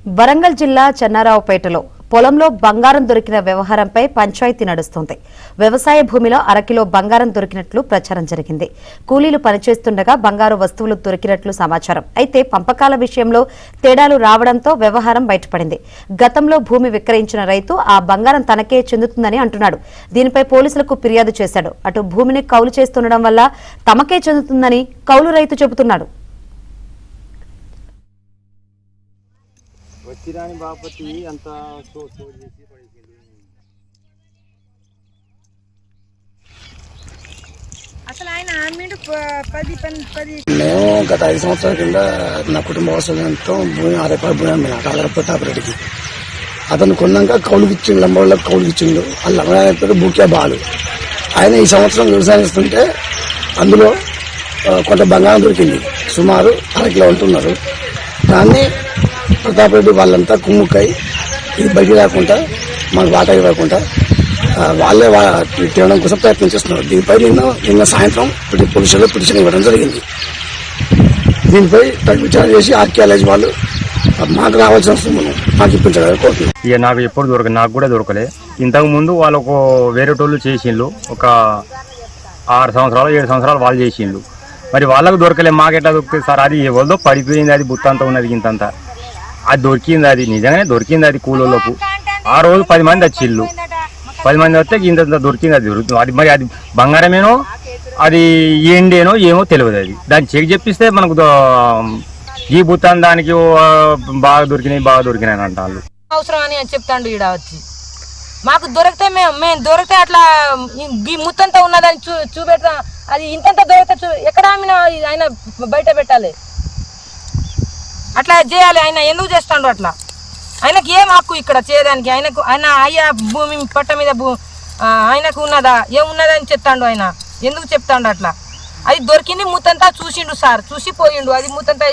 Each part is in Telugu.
వరంగల్ జిల్లా చెన్నారావుపేటలో పొలంలో బంగారం దొరికిన వ్యవహారంపై పంచాయతీ నడుస్తోంది. వ్యవసాయ భూమిలో అరకిలో బంగారం దొరికినట్లు ప్రచారం జరిగింది. కూలీలు పనిచేస్తుండగా బంగారు వస్తువులు దొరికినట్లు సమాచారం. అయితే పంపకాల విషయంలో తేడాలు రావడంతో వ్యవహారం బయటపడింది. గతంలో భూమి విక్రయించిన రైతు ఆ బంగారం తనకే చెందుతుందని అంటున్నాడు. దీనిపై పోలీసులకు ఫిర్యాదు చేశాడు. అటు భూమిని కౌలు చేస్తుండడం వల్ల తమకే చెందుతుందని కౌలు రైతు చెబుతున్నాడు. వచ్చిరాని బాపతి అంత అసలు ఆయన ఆమెడు 10 మేము గత 5 సంవత్సరాల కింద నా కుటుంబ అవసరంతో భూమి 6 ఎకరాల భూమి అమ్మిన ప్రతాపరెడ్డికి. అతను కొన్నాక కౌలుకి ఇచ్చిండు, లంబోళ్ళకి కౌలుకి ఇచ్చిండు. ఆ లంబ బూక్యా బాలు ఆయన ఈ సంవత్సరం వ్యవసాయం చేస్తుంటే అందులో కొంత బంగారం దొరికింది. సుమారు 1/2 కిలో ఉంటున్నారు. దాన్ని ప్రతాపరెడ్డి వాళ్ళంతా కుమ్ముక్కై ఇది బయటికి రాకుండా మాకు వాటా ఇవ్వకుండా వాళ్ళే తేవడం కోసం ప్రయత్నం చేస్తున్నారు. దీనిపై నిన్న సాయంత్రం పోలీసులు పిటిషన్ ఇవ్వడం జరిగింది. దీనిపై విచారణ చేసి ఆర్కియాలజీ వాళ్ళు మాకు రావాల్సిన సొమ్మును మాకు ఇప్పించాలని కోరుతున్నాం. ఇక నాకు ఎప్పుడు నాకు కూడా దొరకలే. ఇంతకు ముందు వాళ్ళకు వేరేటోళ్ళు చేసిండ్రు, ఒక 6 సంవత్సరాలు 7 సంవత్సరాలు వాళ్ళు చేసిండ్రు. మరి వాళ్ళకు దొరకలే, మాకు ఎట్లా దొరుకుతుంది సార్? అది ఎవరిదో పడిపోయింది, అది బుత్తంతా ఉన్నది, ఇంతంతా అది దొరికింది. అది నిజంగానే దొరికింది. అది కూలోళ్ళకు ఆ రోజు 10 మంది వచ్చిళ్ళు. 10 మంది వస్తే ఇంత దొరికింది. అది దొరుకుతుంది. అది మరి అది బంగారమేనో అది ఏండేనో ఏమో తెలియదు. అది దాన్ని చెక్ చెప్పిస్తే మనకు ఈ బుత్తాన్ దానికి బాగా దొరికినాయి అంటారు. అవసరం అని చెప్తాండు. ఈడ వచ్చి మాకు దొరికితే మేము దొరికితే అట్లా ఈ ముత్తంతా ఉన్నదని చూపెడతాం. అది ఇంతంత దొరికితే ఎక్కడ ఆమె ఆయన బయట పెట్టాలి, అట్లా చేయాలి. ఆయన ఎందుకు చేస్తాడు అట్లా? ఆయనకి ఏం హక్కు ఇక్కడ చేయడానికి? ఆయన అయ్యా భూమి పట్ట మీద ఆయనకు ఉన్నదా ఏమున్నదా అని చెప్తాడు. ఆయన ఎందుకు చెప్తాడు అట్లా? అది దొరికింది, ముత్తంతా చూసిండు సార్, చూసి పోయిండు. అది ముత్తంతా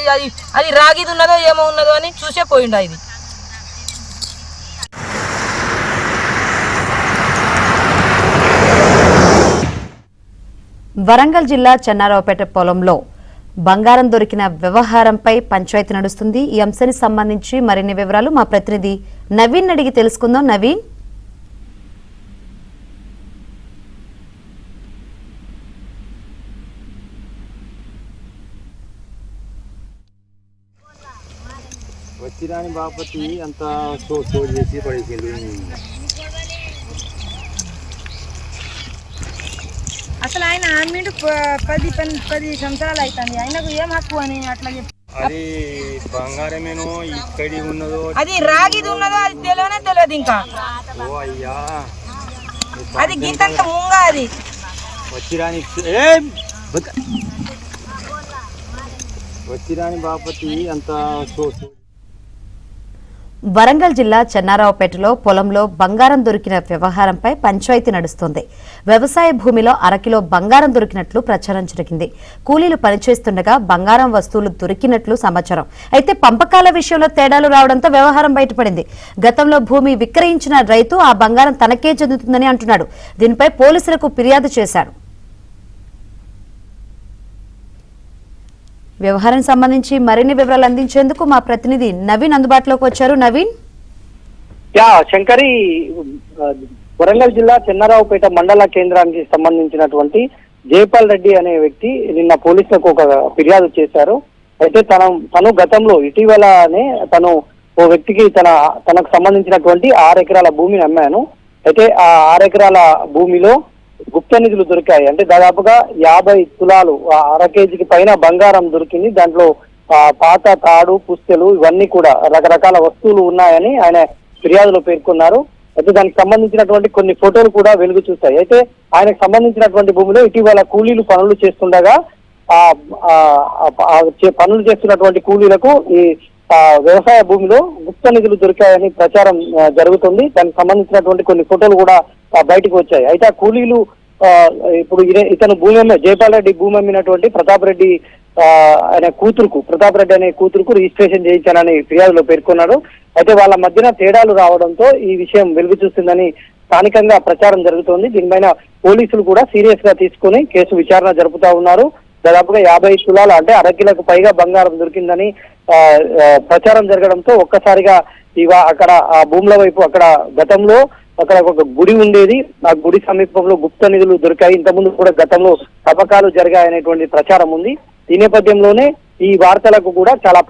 అది రాగిది ఉన్నదో ఏమో ఉన్నదో అని చూసే పోయిండు. అది వరంగల్ జిల్లా చెన్నారావుపేట పొలంలో బంగారం దొరికిన వ్యవహారంపై పంచాయతీ నడుస్తుంది. ఈ అంశానికి సంబంధించి మరిన్ని వివరాలు మా ప్రతినిధి నవీన్ అడిగి తెలుసుకుందాం. నవీన్, వచ్చిరాని బాపతి అంత చేసి పడేసిండు. అసలు ఆయన ఆమెడు 10 సంవత్సరాలు అవుతుంది. ఆయనకు ఏం హక్కు అని అట్లా చెప్పి? అది బంగారమేనో ఇక్కడి ఉన్నదో అది రాగిది ఉన్నదో అది తెలియదు ఇంకా. ఓ అయ్యా, అది గీతంత ముంగ. అది వచ్చిరాని బాపతి అంత వరంగల్ జిల్లా చెన్నారావుపేటలో పొలంలో బంగారం దొరికిన వ్యవహారంపై పంచాయతీ నడుస్తోంది. వ్యవసాయ భూమిలో 1/2 కిలో బంగారం దొరికినట్లు ప్రచారం జరిగింది. కూలీలు పనిచేస్తుండగా బంగారం వస్తువులు దొరికినట్లు సమాచారం. అయితే పంపకాల విషయంలో తేడాలు రావడంతో వ్యవహారం బయటపడింది. గతంలో భూమి విక్రయించిన రైతు ఆ బంగారం తనకే చెందుతుందని అంటున్నాడు. దీనిపై పోలీసులకు ఫిర్యాదు చేశాడు. వ్యవహారం సంబంధించి మరిన్ని వివరాలు అందించేందుకు మా ప్రతినిధి నవీన్ అందుబాటులోకి వచ్చారు. నవీన్, శంకరి, వరంగల్ జిల్లా చెన్నారావుపేట మండల కేంద్రానికి సంబంధించినటువంటి జైపాల్ రెడ్డి అనే వ్యక్తి నిన్న పోలీసులకు ఒక ఫిర్యాదు చేశారు. అయితే తను గతంలో ఇటీవలనే తను ఓ వ్యక్తికి తనకు సంబంధించినటువంటి 6 ఎకరాల భూమిని అమ్మాను. అయితే ఆ 6 ఎకరాల భూమిలో గుప్త నిధులు దొరికాయి. అంటే దాదాపుగా 50 తులాలు 1/2 కేజీకి పైన బంగారం దొరికింది. దాంట్లో పాత తాడు, పుస్తెలు ఇవన్నీ కూడా రకరకాల వస్తువులు ఉన్నాయని ఆయన ఫిర్యాదులో పేర్కొన్నారు. అయితే దానికి సంబంధించినటువంటి కొన్ని ఫోటోలు కూడా వెలుగు చూస్తాయి. అయితే ఆయనకు సంబంధించినటువంటి భూమిలో ఇటీవల కూలీలు పనులు చేస్తుండగా పనులు చేస్తున్నటువంటి కూలీలకు ఈ వ్యవసాయ భూమిలో గుప్త నిధులు దొరికాయని ప్రచారం జరుగుతుంది. దానికి సంబంధించినటువంటి కొన్ని ఫోటోలు కూడా బయటకు వచ్చాయి. అయితే ఆ కూలీలు ఇప్పుడు ఇతను జైపాల్ రెడ్డి భూమి అమ్మినటువంటి ప్రతాప్ రెడ్డి అనే కూతురుకు రిజిస్ట్రేషన్ చేయించానని ఫిర్యాదులో పేర్కొన్నాడు. అయితే వాళ్ళ మధ్యన తేడాలు రావడంతో ఈ విషయం వెలుగు చూస్తుందని స్థానికంగా ప్రచారం జరుగుతోంది. దీనిపైన పోలీసులు కూడా సీరియస్ గా తీసుకుని కేసు విచారణ జరుపుతా ఉన్నారు. దాదాపుగా 50 తులాల అంటే అరకిలకు పైగా బంగారం దొరికిందని ప్రచారం జరగడంతో ఒక్కసారిగా అక్కడ ఆ భూముల వైపు అక్కడ గతంలో అక్కడ ఒక గుడి ఉండేది, ఆ గుడి సమీపంలో గుప్త నిధులు దొరికాయి, ఇంతకుముందు కూడా గతంలో తవ్వకాలు జరిగాయనేటువంటి ప్రచారం ఉంది. ఈ నేపథ్యంలోనే ఈ వార్తలకు కూడా చాలా